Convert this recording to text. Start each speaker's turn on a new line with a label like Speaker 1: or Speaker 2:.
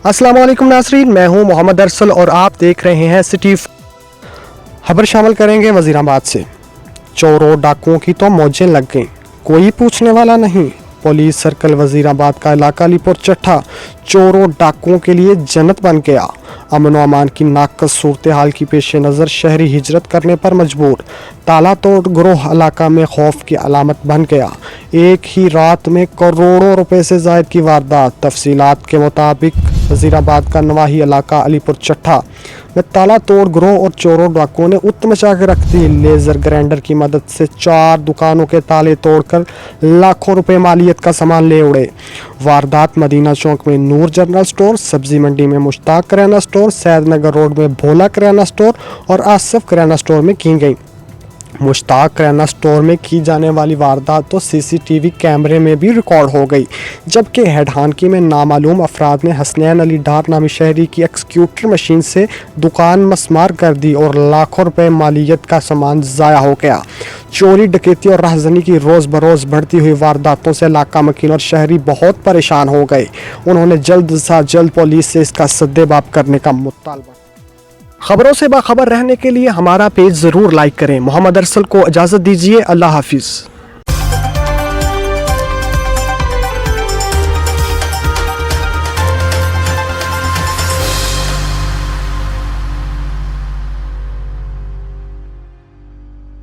Speaker 1: अस्सलाम वालेकुम नाज़रीन, मैं हूं मोहम्मद अरसल और आप देख रहे हैं सिटी। खबर शामिल करेंगे वज़ीराबाद से। चोरों डाकुओं की तो मौजें लग गईं, कोई पूछने वाला नहीं। पुलिस सर्कल वज़ीराबाद का इलाका अलीपुर चट्टा चोरों डाकुओं के लिए जन्नत बन गया। अमन व अमान की नाकस सूरत हाल की पेश नज़र शहरी हिजरत करने पर मजबूर। ताला तोड़ गिरोह इलाका में खौफ की अलामत बन गया। एक ही रात में करोड़ों रुपए से जायद की वारदात। तफसीलात के मुताबिक वज़ीराबाद का नवाही इलाका अलीपुर चट्टा में ताला तोड़ गिरोह और चोरों डाकुओं ने उत मचा के रख दी। लेज़र ग्राइंडर की मदद से 4 दुकानों के ताले तोड़कर लाखों रुपए मालियत का सामान ले उड़े। वारदात मदीना चौक में नूर जनरल स्टोर, सब्जी मंडी में मुश्ताक किराना स्टोर, सैदनगर रोड में भोला किराना स्टोर और आसिफ किराना स्टोर में की गई। मुश्ताक किराना स्टोर में की जाने वाली वारदात तो सीसीटीवी कैमरे में भी रिकॉर्ड हो गई, जबकि हेडहानकी में नामालूम अफराद ने हसनैन अली डार नामी शहरी की एक्सक्यूटर मशीन से दुकान मसमार कर दी और लाखों रुपए मालियत का सामान ज़ाया हो गया। चोरी डकैती और राहजनी की रोज़ बरोज़ बढ़ती हुई वारदातों से इलाका मकीन और शहरी बहुत परेशान हो गए। उन्होंने जल्द से जल्द पुलिस से इसका सद्देबाब करने का मुतालबा। खबरों से बाखबर रहने के लिए हमारा पेज ज़रूर लाइक करें। मोहम्मद अरसल को इजाज़त दीजिए। अल्लाह हाफिज़।